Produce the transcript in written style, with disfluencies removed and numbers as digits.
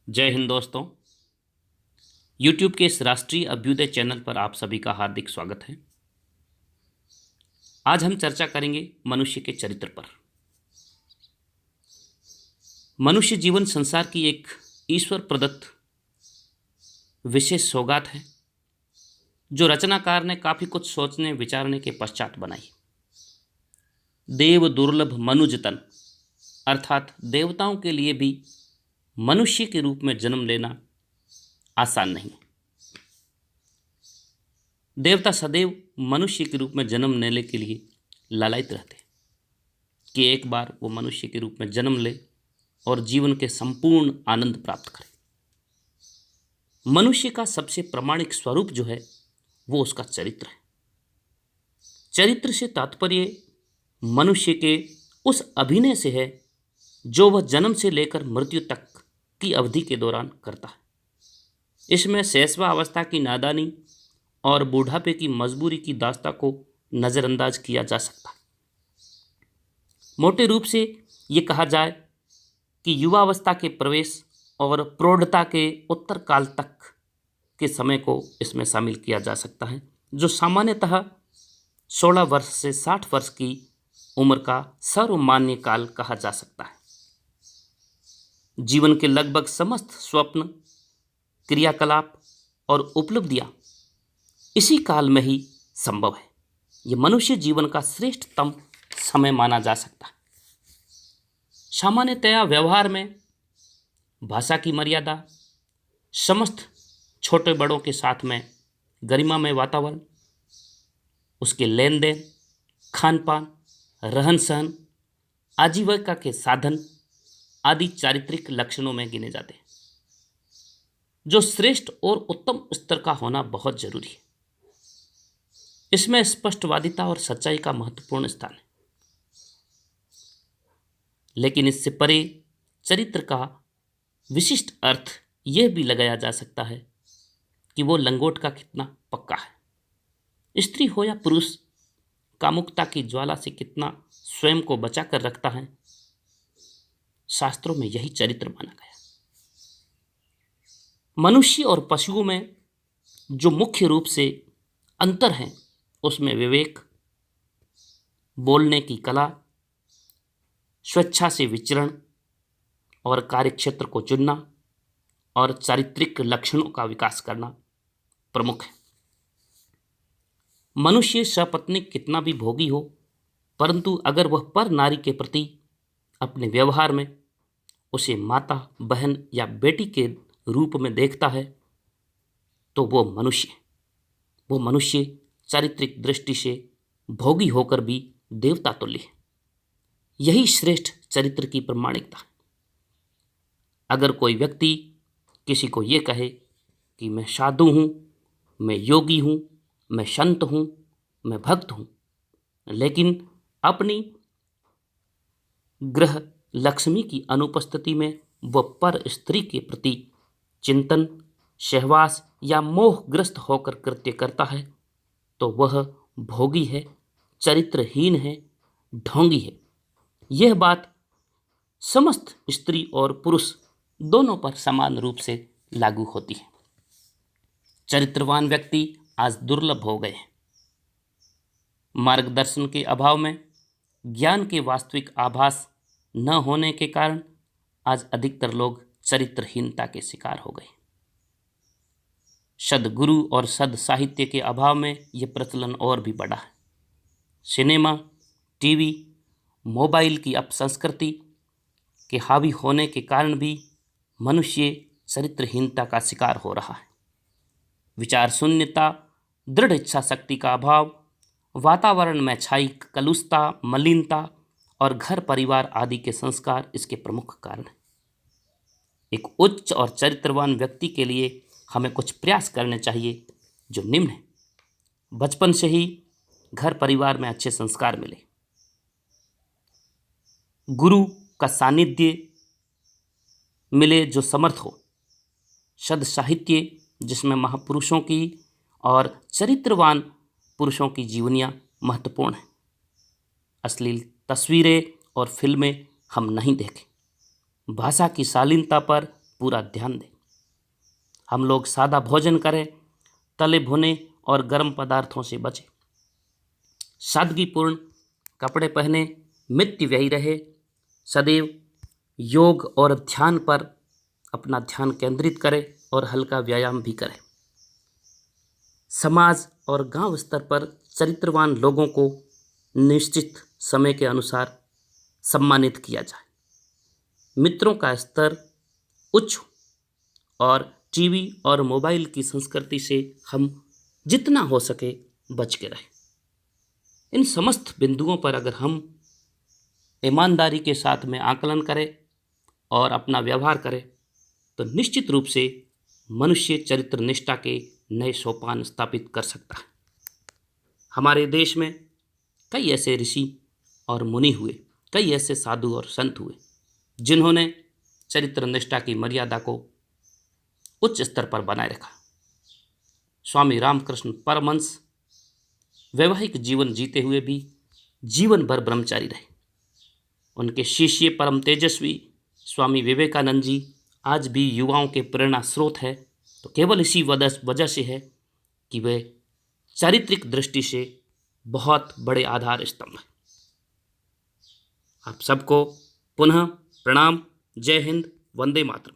जय हिंद दोस्तों। YouTube के इस राष्ट्रीय अभ्युदय चैनल पर आप सभी का हार्दिक स्वागत है। आज हम चर्चा करेंगे मनुष्य के चरित्र पर। मनुष्य जीवन संसार की एक ईश्वर प्रदत्त विशेष सौगात है जो रचनाकार ने काफी कुछ सोचने विचारने के पश्चात बनाई। देव दुर्लभ मनुज तन अर्थात देवताओं के लिए भी मनुष्य के रूप में जन्म लेना आसान नहीं। देवता सदैव मनुष्य के रूप में जन्म लेने के लिए लालायित रहते कि एक बार वो मनुष्य के रूप में जन्म ले और जीवन के संपूर्ण आनंद प्राप्त करे। मनुष्य का सबसे प्रामाणिक स्वरूप जो है वो उसका चरित्र है। चरित्र से तात्पर्य मनुष्य के उस अभिनय से है जो वह जन्म से लेकर मृत्यु तक की अवधि के दौरान करता है। इसमें शैशवावस्था की नादानी और बूढ़ापे की मजबूरी की दास्ता को नज़रअंदाज किया जा सकता है। मोटे रूप से ये कहा जाए कि युवावस्था के प्रवेश और प्रौढ़ता के उत्तर काल तक के समय को इसमें शामिल किया जा सकता है, जो सामान्यतः 16 वर्ष से 60 वर्ष की उम्र का सर्वमान्य काल कहा जा सकता है। जीवन के लगभग समस्त स्वप्न, क्रियाकलाप और उपलब्धियां इसी काल में ही संभव है। यह मनुष्य जीवन का श्रेष्ठतम समय माना जा सकता है। सामान्यतया व्यवहार में भाषा की मर्यादा, समस्त छोटे बड़ों के साथ में गरिमामय वातावरण, उसके लेन देन, खान पान, रहन सहन, आजीविका के साधन आदि चारित्रिक लक्षणों में गिने जाते हैं, जो श्रेष्ठ और उत्तम स्तर का होना बहुत जरूरी है। इसमें स्पष्टवादिता और सच्चाई का महत्वपूर्ण स्थान है। लेकिन इससे परे चरित्र का विशिष्ट अर्थ यह भी लगाया जा सकता है कि वो लंगोट का कितना पक्का है। स्त्री हो या पुरुष, कामुकता की ज्वाला से कितना स्वयं को बचा कर रखता है। शास्त्रों में यही चरित्र माना गया। मनुष्य और पशुओं में जो मुख्य रूप से अंतर है उसमें विवेक, बोलने की कला, स्वेच्छा से विचरण और कार्यक्षेत्र को चुनना और चारित्रिक लक्षणों का विकास करना प्रमुख है। मनुष्य सपत्नीक कितना भी भोगी हो, परंतु अगर वह पर नारी के प्रति अपने व्यवहार में उसे माता, बहन या बेटी के रूप में देखता है तो वो मनुष्य चारित्रिक दृष्टि से भोगी होकर भी देवता तुल्य है। यही श्रेष्ठ चरित्र की प्रामाणिकता है। अगर कोई व्यक्ति किसी को ये कहे कि मैं साधु हूँ, मैं योगी हूँ, मैं संत हूँ, मैं भक्त हूँ, लेकिन अपनी गृह लक्ष्मी की अनुपस्थिति में वह पर स्त्री के प्रति चिंतन, सहवास या मोहग्रस्त होकर कृत्य करता है तो वह भोगी है, चरित्रहीन है, ढोंगी है। यह बात समस्त स्त्री और पुरुष दोनों पर समान रूप से लागू होती है। चरित्रवान व्यक्ति आज दुर्लभ हो गए हैं। मार्गदर्शन के अभाव में, ज्ञान के वास्तविक आभास न होने के कारण आज अधिकतर लोग चरित्रहीनता के शिकार हो गए। सद्गुरु और सद साहित्य के अभाव में यह प्रचलन और भी बढ़ा है। सिनेमा, टीवी, मोबाइल की अपसंस्कृति के हावी होने के कारण भी मनुष्य चरित्रहीनता का शिकार हो रहा है। विचार शून्यता, दृढ़ इच्छा शक्ति का अभाव, वातावरण में छाई कलुषता, मलिनता और घर परिवार आदि के संस्कार इसके प्रमुख कारण हैं। एक उच्च और चरित्रवान व्यक्ति के लिए हमें कुछ प्रयास करने चाहिए जो निम्न है। बचपन से ही घर परिवार में अच्छे संस्कार मिले, गुरु का सानिध्य मिले जो समर्थ हो, सद साहित्य जिसमें महापुरुषों की और चरित्रवान पुरुषों की जीवनियाँ महत्वपूर्ण हैं। अश्लील तस्वीरें और फिल्में हम नहीं देखें। भाषा की शालीनता पर पूरा ध्यान दें। हम लोग सादा भोजन करें, तले भुने और गर्म पदार्थों से बचें। सादगीपूर्ण कपड़े पहने, मितव्ययी रहे, सदैव योग और ध्यान पर अपना ध्यान केंद्रित करें और हल्का व्यायाम भी करें। समाज और गांव स्तर पर चरित्रवान लोगों को निश्चित समय के अनुसार सम्मानित किया जाए। मित्रों का स्तर उच्च हो और टीवी और मोबाइल की संस्कृति से हम जितना हो सके बच के रहें। इन समस्त बिंदुओं पर अगर हम ईमानदारी के साथ में आकलन करें और अपना व्यवहार करें तो निश्चित रूप से मनुष्य चरित्र निष्ठा के नए सोपान स्थापित कर सकता है। हमारे देश में कई ऐसे ऋषि और मुनि हुए, कई ऐसे साधु और संत हुए जिन्होंने चरित्र निष्ठा की मर्यादा को उच्च स्तर पर बनाए रखा। स्वामी रामकृष्ण परमहंस वैवाहिक जीवन जीते हुए भी जीवन भर ब्रह्मचारी रहे। उनके शिष्य परम तेजस्वी स्वामी विवेकानंद जी आज भी युवाओं के प्रेरणा स्रोत है, तो केवल इसी वजह से है कि वे चारित्रिक दृष्टि से बहुत बड़े आधार स्तंभ हैं। आप सबको पुनः प्रणाम। जय हिंद, वंदे मातरम।